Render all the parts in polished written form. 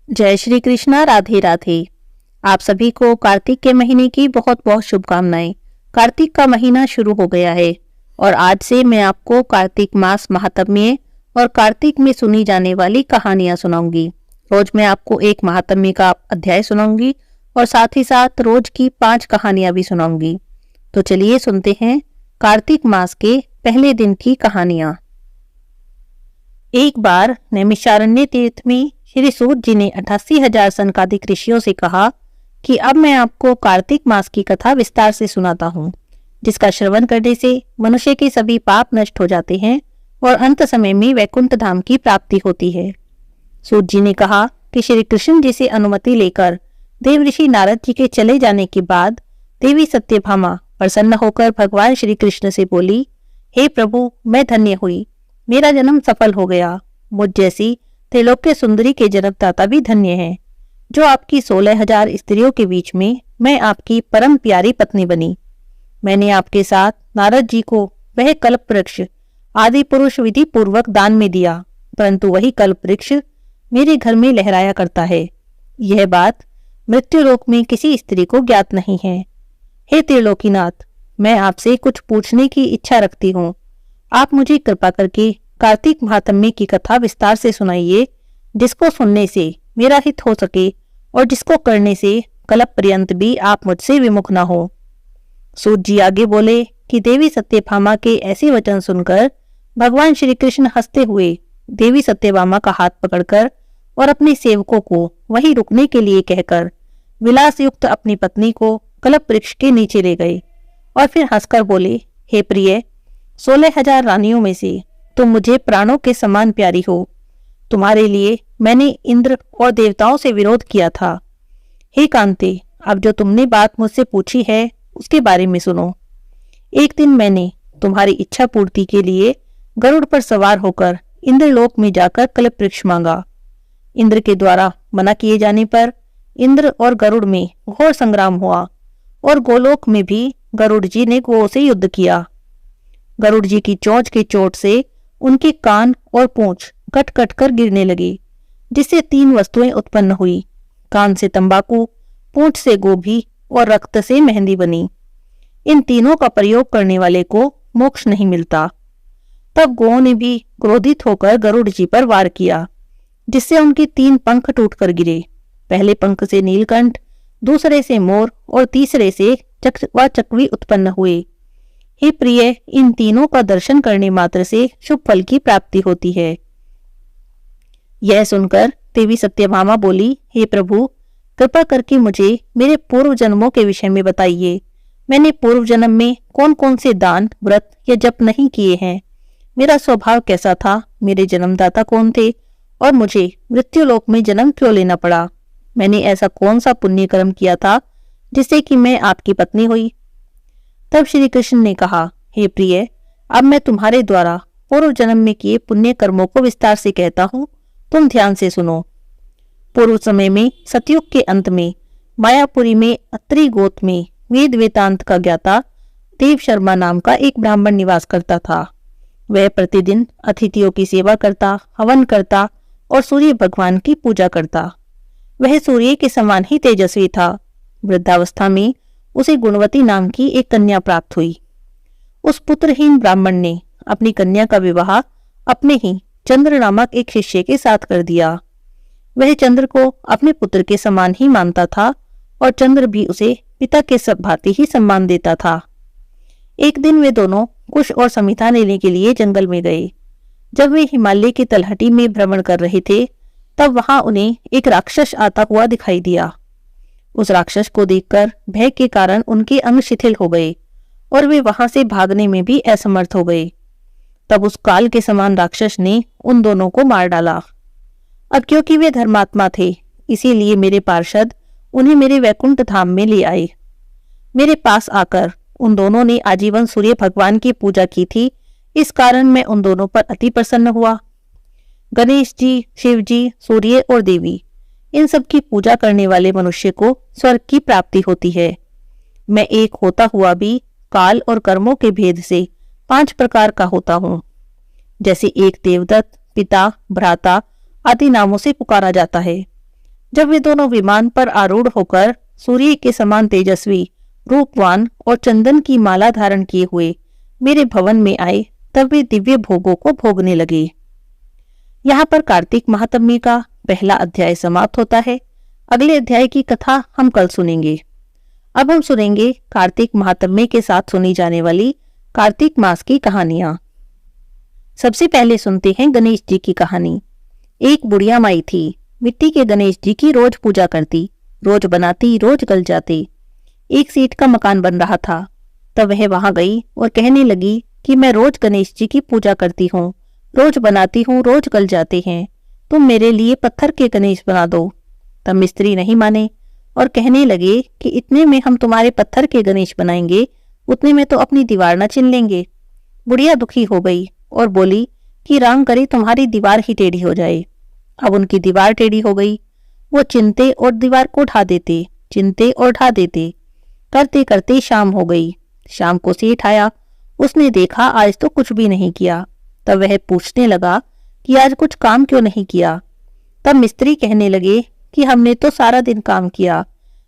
जय श्री कृष्णा। राधे राधे। आप सभी को कार्तिक के महीने की बहुत बहुत शुभकामनाएं। कार्तिक का महीना शुरू हो गया है और आज से मैं आपको कार्तिक मास महात्म्य और कार्तिक में सुनी जाने वाली कहानियां सुनाऊंगी। रोज मैं आपको एक महात्म्य का अध्याय सुनाऊंगी और साथ ही साथ रोज की 5 कहानियां भी सुनाऊंगी। तो चलिए सुनते हैं कार्तिक मास के पहले दिन की कहानियां। एक बार नैमिषारण्य तीर्थ में श्री सूत जी ने 88,000 सनकादिक ऋषियों से कहा कि अब मैं आपको कार्तिक मास की कथा विस्तार से सुनाता हूँ, जिसका श्रवण करने से मनुष्य के सभी पाप नष्ट हो जाते हैं और अंत समय में वैकुंठ धाम की प्राप्ति होती है। सूत जी ने कहा कि श्री कृष्ण जी से अनुमति लेकर देवऋषि नारद जी के चले जाने के बाद देवी सत्यभामा प्रसन्न होकर भगवान श्री कृष्ण से बोली, हे प्रभु, मैं धन्य हुई, मेरा जन्म सफल हो गया। मुझ जैसी त्रिलोक्य सुंदरी के जन्मदाता भी धन्य हैं, जो आपकी 16,000 स्त्रियों के बीच में मैं आपकी परम प्यारी पत्नी बनी। मैंने आपके साथ नारद जी को वह कल्प वृक्ष आदि पुरुष विधि पूर्वक दान में दिया, परंतु वही कल्प वृक्ष मेरे घर में लहराया करता है। यह बात मृत्युलोक में किसी स्त्री को ज्ञात नहीं है। हे त्रिलोकीनाथ, मैं आपसे कुछ पूछने की इच्छा रखती हूँ। आप मुझे कृपा करके कार्तिक महात्म्य की कथा विस्तार से सुनाइए, जिसको सुनने से मेरा हित हो सके और जिसको करने से कल्प पर्यंत भी आप मुझसे विमुख न हो। सूत जी आगे बोले कि देवी सत्यभामा के ऐसे वचन सुनकर भगवान श्री कृष्ण हंसते हुए देवी सत्यभामा का हाथ पकड़कर और अपने सेवकों को वहीं रुकने के लिए कहकर विलास युक्त अपनी पत्नी को कल्प वृक्ष के नीचे ले गए और फिर हंसकर बोले, हे प्रिय, 16,000 रानियों में से तुम मुझे प्राणों के समान प्यारी हो। तुम्हारे लिए मैंने इंद्र और देवताओं से विरोध किया था। हे कांते, अब जो तुमने बात मुझसे पूछी है उसके बारे में सुनो। एक दिन मैंने तुम्हारी इच्छा पूर्ति के लिए गरुड़ पर सवार होकर इंद्रलोक में जाकर कल्प वृक्ष मांगा। इंद्र के द्वारा मना किए जाने पर इंद्र और गरुड़ में घोर संग्राम हुआ और गोलोक में भी गरुड़ जी ने गौ से युद्ध किया। गरुड़ जी की चोंच की चोट से उनके कान और पूंछ कट कट कर गिरने लगी, जिससे 3 वस्तुएं उत्पन्न हुई। कान से तंबाकू, पूंछ से गोभी और रक्त से मेहंदी बनी। इन तीनों का प्रयोग करने वाले को मोक्ष नहीं मिलता। तब गौ ने भी क्रोधित होकर गरुड़ जी पर वार किया, जिससे उनके 3 पंख टूटकर गिरे। पहले पंख से नीलकंठ, दूसरे से मोर और तीसरे से चकवी उत्पन्न हुए। हे प्रिय, इन तीनों का दर्शन करने मात्र से शुभ फल की प्राप्ति होती है। यह सुनकर देवी सत्यभामा बोली, हे प्रभु, कृपा करके मुझे मेरे पूर्व जन्मों के विषय में बताइए। मैंने पूर्व जन्म में कौन कौन से दान, व्रत या जप नहीं किए हैं? मेरा स्वभाव कैसा था? मेरे जन्मदाता कौन थे और मुझे मृत्युलोक में जन्म क्यों लेना पड़ा? मैंने ऐसा कौन सा पुण्य कर्म किया था जिससे कि मैं आपकी पत्नी हुई? तब श्री कृष्ण ने कहा, हे प्रिय, अब मैं तुम्हारे द्वारा पूर्व जन्म में किए पुण्य कर्मों को विस्तार से कहता हूँ, तुम ध्यान से सुनो। पूर्व समय में सतयुग के अंत में मायापुरी में अत्रि गोत्र में वेद वेदांत का ज्ञाता देव शर्मा नाम का एक ब्राह्मण निवास करता था। वह प्रतिदिन अतिथियों की सेवा करता, हवन करता और सूर्य भगवान की पूजा करता। वह सूर्य के समान ही तेजस्वी था। वृद्धावस्था में उसे गुणवती नाम की एक कन्या प्राप्त हुई। उस पुत्रहीन ब्राह्मण ने अपनी कन्या का विवाह अपने ही चंद्र नामक एक शिष्य के साथ कर दिया। वह चंद्र को अपने पुत्र के समान ही मानता था और चंद्र भी उसे पिता के सब भांति ही सम्मान देता था। एक दिन वे दोनों कुश और समिधा लेने के लिए जंगल में गए। जब वे हिमालय की तलहटी में भ्रमण कर रहे थे, तब वहां उन्हें एक राक्षस आता हुआ दिखाई दिया। उस राक्षस को देखकर भय के कारण उनके अंग शिथिल हो गए और वे वहां से भागने में भी असमर्थ हो गए। तब उस काल के समान राक्षस ने उन दोनों को मार डाला। अब क्योंकि वे धर्मात्मा थे, इसीलिए मेरे पार्षद उन्हें मेरे वैकुंठ धाम में ले आए। मेरे पास आकर उन दोनों ने आजीवन सूर्य भगवान की पूजा की थी। इस कारण मैं उन दोनों पर अति प्रसन्न हुआ। गणेश जी, शिव जी, सूर्य और देवी, इन सब की पूजा करने वाले मनुष्य को स्वर्ग की प्राप्ति होती है। मैं एक होता हुआ भी काल और कर्मों के भेद से 5 प्रकार का होता हूँ। जैसे एक देवदत्त, पिता, भ्राता आदि नामों से पुकारा जाता है, जब वे दोनों विमान पर आरूढ़ होकर सूर्य के समान तेजस्वी, रूपवान और चंदन की माला धारण किए हुए मेरे भवन में आए, तब वे दिव्य भोगों को भोगने लगे। यहाँ पर कार्तिक महात्म्य का पहला अध्याय समाप्त होता है। अगले अध्याय की कथा हम कल सुनेंगे। अब हम सुनेंगे कार्तिक महात्म्य के साथ सुनी जाने वाली कार्तिक मास की कहानियां। सबसे पहले सुनते हैं गणेश जी की कहानी। एक बुढ़िया माई थी, मिट्टी के गणेश जी की रोज पूजा करती, रोज बनाती, रोज गल जाते। एक सीट का मकान बन रहा था, तब वह वहां गई और कहने लगी कि मैं रोज गणेश जी की पूजा करती हूँ, रोज बनाती हूँ, रोज गल जाते हैं, तुम मेरे लिए पत्थर के गणेश बना दो। तब मिस्त्री नहीं माने और कहने लगे कि इतने में हम तुम्हारे पत्थर के गणेश बनाएंगे, उतने में तो अपनी दीवार न छिन लेंगे। बुढ़िया दुखी हो गई और बोली कि राम करे तुम्हारी दीवार ही टेढ़ी हो जाए। अब उनकी दीवार टेढ़ी हो गई। वो चिनते और दीवार को ढा देते, चिनते और ढा देते। करते करते शाम हो गई। शाम को सेठ आया। उसने देखा आज तो कुछ भी नहीं किया। तब वह पूछने लगा कि आज कुछ काम क्यों नहीं किया। तब मिस्त्री कहने लगे कि हमने तो सारा दिन काम किया,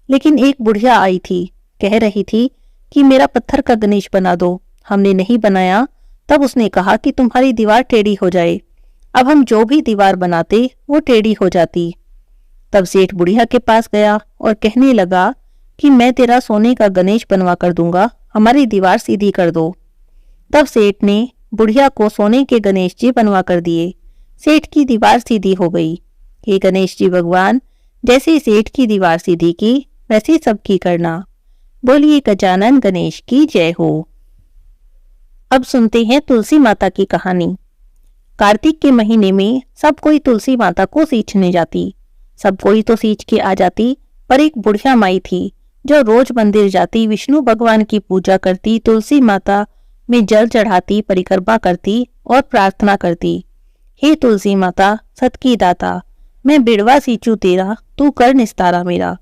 लेकिन एक बुढ़िया आई थी, कह रही थी कि मेरा पत्थर का गणेश बना दो। हमने नहीं बनाया, तब उसने कहा कि तुम्हारी दीवार टेढ़ी हो जाए। अब हम जो भी दीवार बनाते वो टेढ़ी हो जाती। तब सेठ बुढ़िया के पास गया और कहने लगा कि मैं तेरा सोने का गणेश बनवा कर दूंगा, हमारी दीवार सीधी कर दो। तब सेठ ने बुढ़िया को सोने के गणेश जी बनवा कर दिए। सेठ की दीवार सीधी हो गई। हे गणेश जी भगवान, जैसे सेठ की दीवार सीधी की, वैसे सबकी करना। बोलिए गजानन गणेश की जय हो। अब सुनते हैं तुलसी माता की कहानी। कार्तिक के महीने में सब कोई तुलसी माता को सींचने जाती। सब कोई तो सींच के आ जाती, पर एक बुढ़िया माई थी जो रोज मंदिर जाती, विष्णु भगवान की पूजा करती, तुलसी माता में जल चढ़ाती, परिक्रमा करती और प्रार्थना करती। हे तुलसी माता सत की दाता, मैं बिड़वा सींचू तेरा, तू कर निस्तारा मेरा।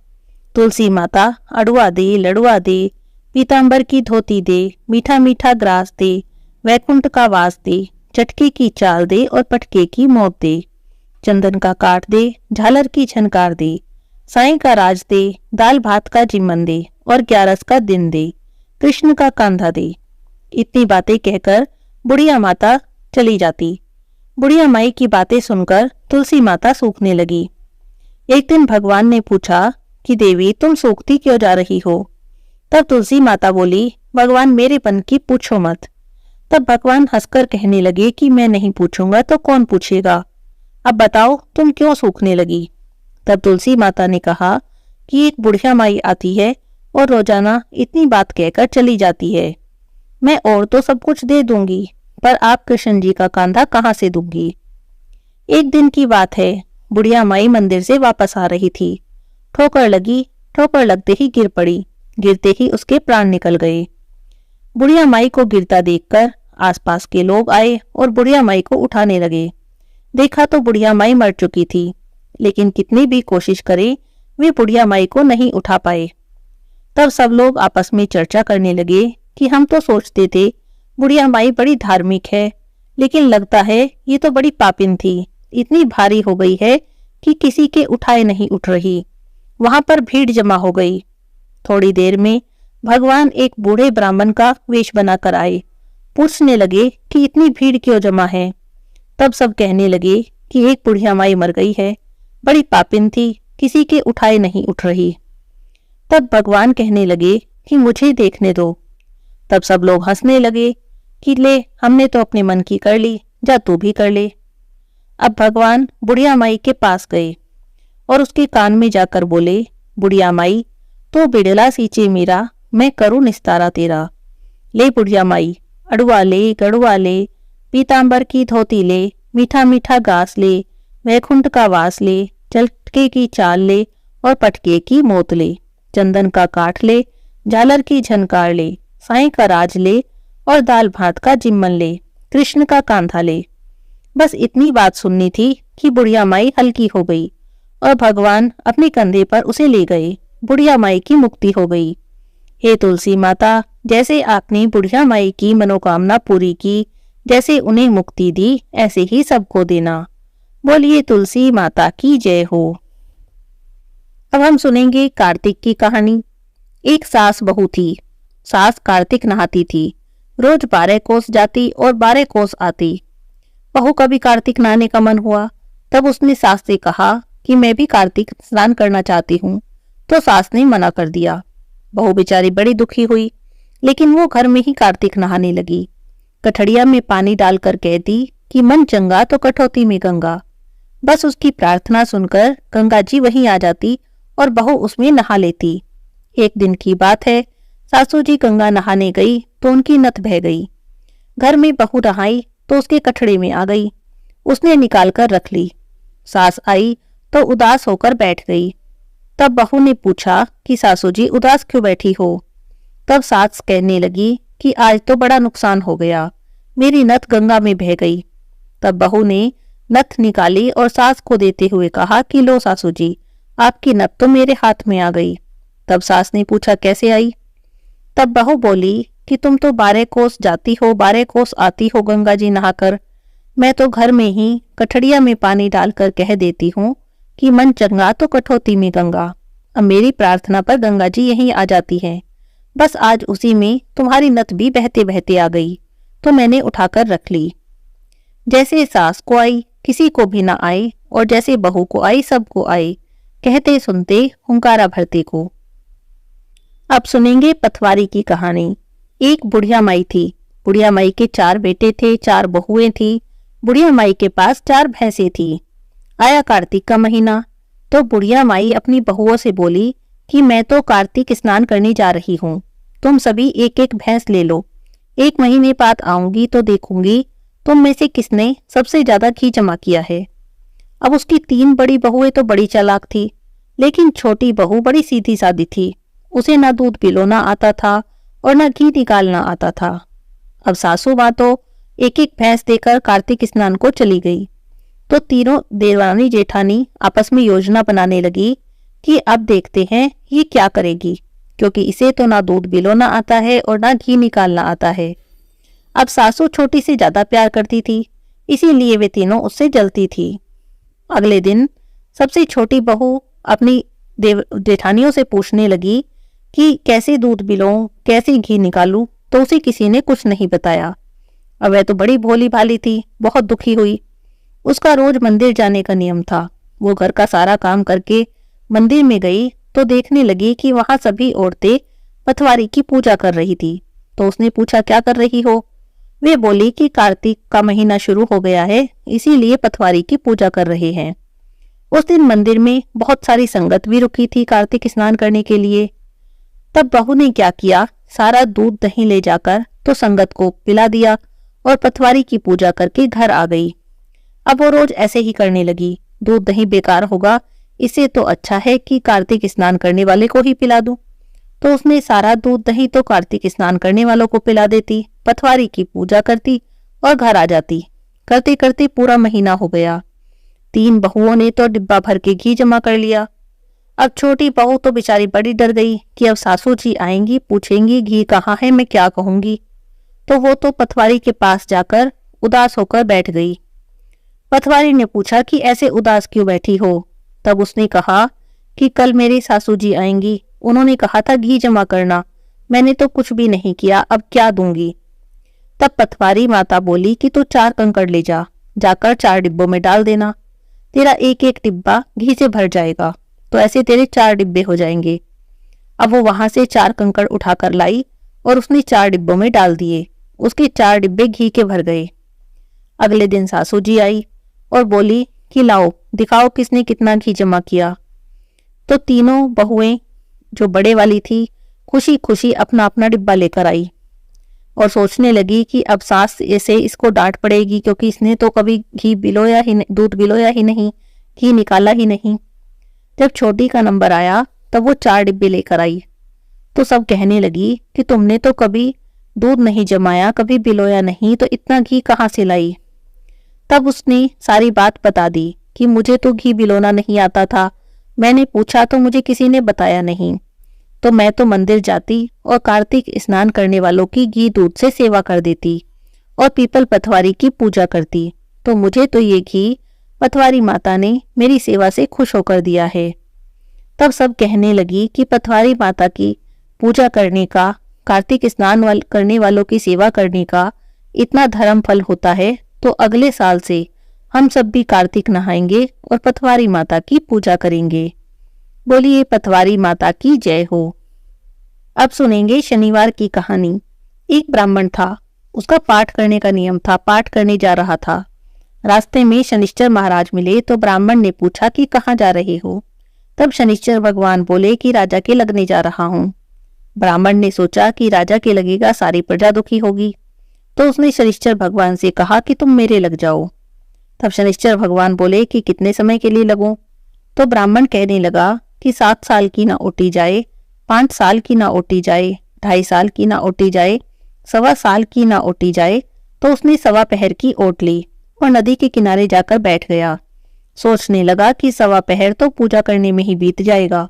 तुलसी माता अड़ुआ दे, लड़ुआ दे, पीतांबर की धोती दे, मीठा मीठा ग्रास दे, वैकुंठ का वास दे, चटके की चाल दे और पटके की मौत दे। चंदन का काट दे, झालर की झनकार दे, साईं का राज दे, दाल भात का जिम्मन दे और 11 का दिन दे, कृष्ण का कांधा दे। इतनी बातें कहकर बुढ़िया माता चली जाती। बुढ़िया माई की बातें सुनकर तुलसी माता सूखने लगी। एक दिन भगवान ने पूछा कि देवी तुम सूखती क्यों जा रही हो। तब तुलसी माता बोली, भगवान मेरेपन की पूछो मत। तब भगवान हंसकर कहने लगे कि मैं नहीं पूछूंगा तो कौन पूछेगा। अब बताओ तुम क्यों सूखने लगी। तब तुलसी माता ने कहा कि एक बुढ़िया माई आती है और रोजाना इतनी बात कहकर चली जाती है। मैं और तो सब कुछ दे दूंगी, पर आप कृष्ण जी का कांधा कहाँ से दूंगी। एक दिन की बात है, बुढ़िया माई मंदिर से वापस आ रही थी। ठोकर लगी, ठोकर लगते ही गिर पड़ी। गिरते ही उसके प्राण निकल गए। बुढ़िया माई को गिरता देखकर आसपास के लोग आए और बुढ़िया माई को उठाने लगे। देखा तो बुढ़िया माई मर चुकी थी, लेकिन कितनी भी कोशिश करे वे बुढ़िया माई को नहीं उठा पाए। तब सब लोग आपस में चर्चा करने लगे कि हम तो सोचते थे बुढ़िया माई बड़ी धार्मिक है, लेकिन लगता है ये तो बड़ी पापिन थी। इतनी भारी हो गई है कि किसी के उठाए नहीं उठ रही। वहां पर भीड़ जमा हो गई। थोड़ी देर में भगवान एक बूढ़े ब्राह्मण का वेश बनाकर आए। पूछने लगे कि इतनी भीड़ क्यों जमा है। तब सब कहने लगे कि एक बुढ़िया माई मर गई है, बड़ी पापिन थी, किसी के उठाए नहीं उठ रही। तब भगवान कहने लगे कि मुझे देखने दो। तब सब लोग हंसने लगे कि ले हमने तो अपने मन की कर ली, जा तू भी कर ले। अब भगवान बुढ़िया माई के पास गए और उसके कान में जाकर बोले, बुढ़िया माई तो बिड़ला सींचे मेरा, मैं करूं निस्तारा तेरा। ले बुढ़िया माई अड़ुआ ले, गड़ुआ ले, पीतांबर की धोती ले, मीठा मीठा घास ले, वैकुंठ का वास ले, चटके की चाल ले और पटके की मौत ले, चंदन का काठ ले, झालर की झनकार ले, साईं का राज ले और दाल भात का जिम्मन ले, कृष्ण का कांधा ले। बस इतनी बात सुननी थी कि बुढ़िया माई हल्की हो गई और भगवान अपने कंधे पर उसे ले गए। बुढ़िया माई की मुक्ति हो गई। हे तुलसी माता, जैसे आपने बुढ़िया माई की मनोकामना पूरी की, जैसे उन्हें मुक्ति दी, ऐसे ही सबको देना। बोलिए तुलसी माता की जय हो। अब हम सुनेंगे कार्तिक की कहानी। एक सास बहू थी। सास कार्तिक नहाती थी। रोज 12 कोस जाती और 12 कोस आती। बहू का भी कार्तिक नहाने का मन हुआ। तब उसने सास से कहा कि मैं भी कार्तिक स्नान करना चाहती हूँ। तो सास ने मना कर दिया। बहू बेचारी बड़ी दुखी हुई, लेकिन वो घर में ही कार्तिक नहाने लगी। कठड़िया में पानी डालकर कहती कि मन चंगा तो कठौती में गंगा। बस उसकी प्रार्थना सुनकर गंगा जी वहीं आ जाती और बहू उसमें नहा लेती। एक दिन की बात है, सासू जी गंगा नहाने गई तो उनकी नथ बह गई। घर में बहू नहाई तो उसके कठड़े में आ गई। उसने निकाल कर रख ली। सास आई तो उदास होकर बैठ गई। तब बहू ने पूछा कि सासू जी उदास क्यों बैठी हो। तब सास कहने लगी कि आज तो बड़ा नुकसान हो गया, मेरी नथ गंगा में बह गई। तब बहू ने नथ निकाली और सास को देते हुए कहा कि लो सासू जी, आपकी नथ तो मेरे हाथ में आ गई। तब सास ने पूछा कैसे आई। तब बहू बोली कि तुम तो 12 कोस जाती हो, 12 कोस आती हो गंगा जी नहाकर। मैं तो घर में ही कठड़िया में पानी डालकर कह देती हूँ कि मन चंगा तो कठौती में गंगा। अब मेरी प्रार्थना पर गंगा जी यहीं आ जाती है। बस आज उसी में तुम्हारी नथ भी बहते बहते आ गई, तो मैंने उठाकर रख ली। जैसे सास को आई किसी को भी ना आए, और जैसे बहू को आई सबको आए, कहते सुनते हुंकारा भरते को। अब सुनेंगे पथवारी की कहानी। एक बुढ़िया माई थी। बुढ़िया माई के 4 बेटे थे, 4 बहुएं थी। बुढ़िया माई के पास 4 भैंसें थी। आया कार्तिक का महीना तो बुढ़िया माई अपनी बहुओं से बोली कि मैं तो कार्तिक स्नान करने जा रही हूँ, तुम सभी एक एक भैंस ले लो। 1 महीने बाद आऊंगी तो देखूंगी तुम में से किसने सबसे ज्यादा घी जमा किया है। अब उसकी 3 बड़ी बहुएं तो बड़ी चालाक थी, लेकिन छोटी बहू बड़ी सीधी सादी थी। उसे ना दूध पिलोना आता था और ना घी निकालना आता था। अब सासू माँ तो एक एक भैंस देकर कार्तिक स्नान को चली गई। तो तीनों देवरानी जेठानी आपस में योजना बनाने लगी कि अब देखते हैं ये क्या करेगी, क्योंकि इसे तो ना दूध पिलोना आता है और ना घी निकालना आता है। अब सासू छोटी से ज्यादा प्यार करती थी, इसीलिए वे तीनों उससे जलती थी। अगले दिन सबसे छोटी बहू अपनी जेठानियों से पूछने लगी कि कैसे दूध पिलाऊं, कैसे घी निकालूं, तो उसे किसी ने कुछ नहीं बताया। अब वह तो बड़ी भोली भाली थी, बहुत दुखी हुई। उसका रोज मंदिर जाने का नियम था। वो घर का सारा काम करके मंदिर में गई तो देखने लगी कि वहां सभी औरतें पथवारी की पूजा कर रही थी। तो उसने पूछा क्या कर रही हो। वे बोली कि कार्तिक का महीना शुरू हो गया है, इसीलिए पथवारी की पूजा कर रहे हैं। उस दिन मंदिर में बहुत सारी संगत भी रुकी थी कार्तिक स्नान करने के लिए। तब बहू ने क्या किया, सारा दूध दही ले जाकर तो संगत को पिला दिया और पथवारी की पूजा करके घर आ गई। अब वो रोज ऐसे ही करने लगी। दूध दही बेकार होगा, इससे तो अच्छा है कि कार्तिक स्नान करने वाले को ही पिला दूं। तो उसने सारा दूध दही तो कार्तिक स्नान करने वालों को पिला देती, पथवारी की पूजा करती और घर आ जाती। करते करते पूरा महीना हो गया। 3 बहुओं ने तो डिब्बा भर के घी जमा कर लिया। अब छोटी बहू तो बेचारी बड़ी डर गई कि अब सासू जी आएंगी, पूछेंगी घी कहाँ है, मैं क्या कहूंगी। तो वो तो पथवारी के पास जाकर उदास होकर बैठ गई। पथवारी ने पूछा कि ऐसे उदास क्यों बैठी हो। तब उसने कहा कि कल मेरी सासू जी आएंगी, उन्होंने कहा था घी जमा करना, मैंने तो कुछ भी नहीं किया, अब क्या दूंगी। तब पथवारी माता बोली कि तू 4 कंकड़ ले जा, जाकर 4 डिब्बों में डाल देना, तेरा एक एक डिब्बा घी से भर जाएगा, तो ऐसे तेरे 4 डिब्बे हो जाएंगे। अब वो वहां से 4 कंकड़ उठाकर लाई और उसने 4 डिब्बों में डाल दिए। उसके 4 डिब्बे घी के भर गए। अगले दिन सासू जी आई और बोली कि लाओ दिखाओ किसने कितना घी जमा किया। तो तीनों बहुएं जो बड़े वाली थी खुशी खुशी अपना अपना डिब्बा लेकर आई और सोचने लगी कि अब सास ऐसे इसको डांट पड़ेगी, क्योंकि इसने तो कभी घी बिलोया ही नहीं, दूध बिलोया ही नहीं, घी निकाला ही नहीं। जब छोटी का नंबर आया तब वो 4 डिब्बे लेकर आई। तो सब कहने लगी कि तुमने तो कभी दूध नहीं जमाया, कभी बिलोया नहीं, तो इतना घी कहाँ से लाई। तब उसने सारी बात बता दी कि मुझे तो घी बिलोना नहीं आता था, मैंने पूछा तो मुझे किसी ने बताया नहीं, तो मैं तो मंदिर जाती और कार्तिक स्नान करने वालों की घी दूध से सेवा कर देती और पीपल पथवारी की पूजा करती, तो मुझे तो ये घी पथवारी माता ने मेरी सेवा से खुश होकर दिया है। तब सब कहने लगी कि पथवारी माता की पूजा करने का, कार्तिक स्नान करने वालों की सेवा करने का इतना धर्म फल होता है, तो अगले साल से हम सब भी कार्तिक नहाएंगे और पथवारी माता की पूजा करेंगे। बोलिए पथवारी माता की जय हो। अब सुनेंगे शनिवार की कहानी। एक ब्राह्मण था, उसका पाठ करने का नियम था। पाठ करने जा रहा था। रास्ते में शनिश्चर महाराज मिले तो ब्राह्मण ने पूछा कि कहाँ जा रहे हो। तब शनिश्चर भगवान बोले कि राजा के लगने जा रहा हूँ। ब्राह्मण ने सोचा कि राजा के लगेगा सारी प्रजा दुखी होगी, तो उसने शनिश्चर भगवान से कहा कि तुम मेरे लग जाओ। तब शनिश्चर भगवान बोले कि कितने समय के लिए लगूं? तो ब्राह्मण कहने लगा कि 7 साल की ना ओटी जाए, 5 साल की ना ओटी जाए, 2.5 साल की ना ओटी जाए, 1.25 साल की ना ओटी जाए। तो उसने 1.25 पहर की ओट ली और नदी के किनारे जाकर बैठ गया। सोचने लगा कि 1.25 पहर तो पूजा करने में ही बीत जाएगा।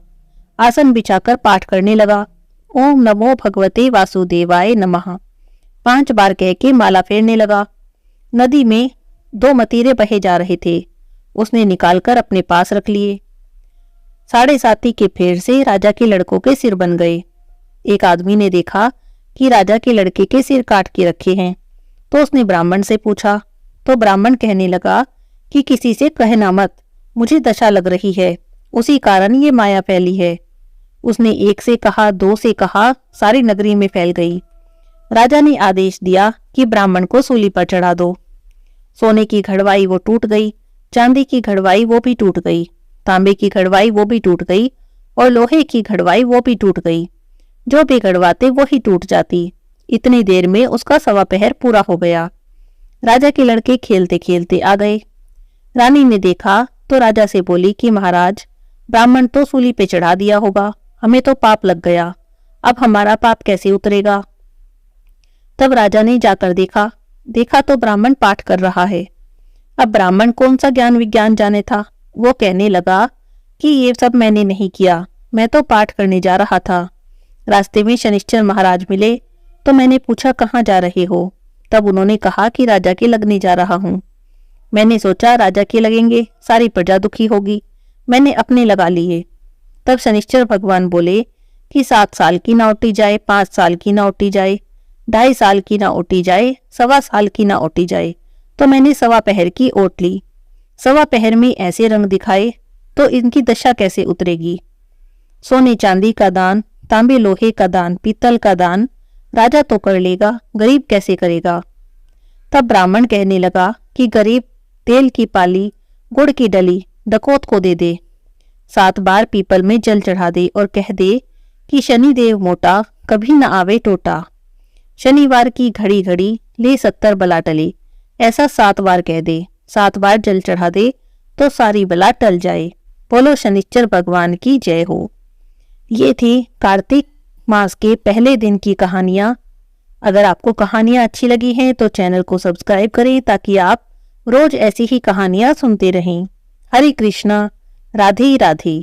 आसन बिछाकर पाठ करने लगा। ओम नमो भगवते वासुदेवाय नमः 5 बार कह के माला फेरने लगा। नदी में 2 मतीरे बहे जा रहे थे, उसने निकालकर अपने पास रख लिए। 7.5 के फेर से राजा के लड़कों के सिर बन गए। एक आदमी ने देखा कि राजा के लड़के के सिर काट के रखे हैं, तो उसने ब्राह्मण से पूछा। तो ब्राह्मण कहने लगा कि किसी से कहना मत, मुझे दशा लग रही है, उसी कारण ये माया फैली है। उसने 1 से कहा, 2 से कहा, सारी नगरी में फैल गई। राजा ने आदेश दिया कि ब्राह्मण को सूली पर चढ़ा दो। सोने की घड़वाई वो टूट गई, चांदी की घड़वाई वो भी टूट गई, तांबे की घड़वाई वो भी टूट गई और लोहे की घड़वाई वो भी टूट गई। जो भी घड़वाते वो ही टूट जाती। इतनी देर में उसका 1.25 पहर पूरा हो गया। राजा के लड़के खेलते खेलते आ गए। रानी ने देखा तो राजा से बोली कि महाराज, ब्राह्मण तो सूली पे चढ़ा दिया होगा, हमें तो पाप लग गया, अब हमारा पाप कैसे उतरेगा। तब राजा ने जाकर देखा तो ब्राह्मण पाठ कर रहा है। अब ब्राह्मण कौन सा ज्ञान विज्ञान जाने था। वो कहने लगा कि ये सब मैंने नहीं किया, मैं तो पाठ करने जा रहा था। रास्ते में शनिश्चर महाराज मिले तो मैंने पूछा कहाँ जा रहे हो। तब उन्होंने कहा कि राजा के लगने जा रहा हूँ। मैंने सोचा राजा के लगेंगे सारी प्रजा दुखी होगी, मैंने अपने लगा लिए। तब शनिश्चर भगवान बोले कि 7 साल की ना ओटी जाए, 5 साल की ना ओटी जाए, 2.5 साल की ना ओटी जाए, 1.25 साल की ना ओटी जाए। तो मैंने 1.25 पहर की ओट ली। 1.25 पहर में ऐसे रंग दिखाए तो इनकी दशा कैसे उतरेगी। सोने चांदी का दान, तांबे लोहे का दान, पीतल का दान राजा तो कर लेगा, गरीब कैसे करेगा। तब ब्राह्मण कहने लगा कि गरीब तेल की पाली, गुड़ की डली डकोत को दे दे, 7 बार पीपल में जल चढ़ा दे और कह दे कि शनिदेव मोटा कभी न आवे टोटा, शनिवार की घड़ी घड़ी ले 70 बला टले। ऐसा 7 बार कह दे, 7 बार जल चढ़ा दे तो सारी बला टल जाए। बोलो शनिश्चर भगवान की जय हो। ये थी कार्तिक मास के पहले दिन की कहानियां। अगर आपको कहानियां अच्छी लगी हैं तो चैनल को सब्सक्राइब करें ताकि आप रोज ऐसी ही कहानियां सुनते रहें। हरे कृष्णा, राधे राधे।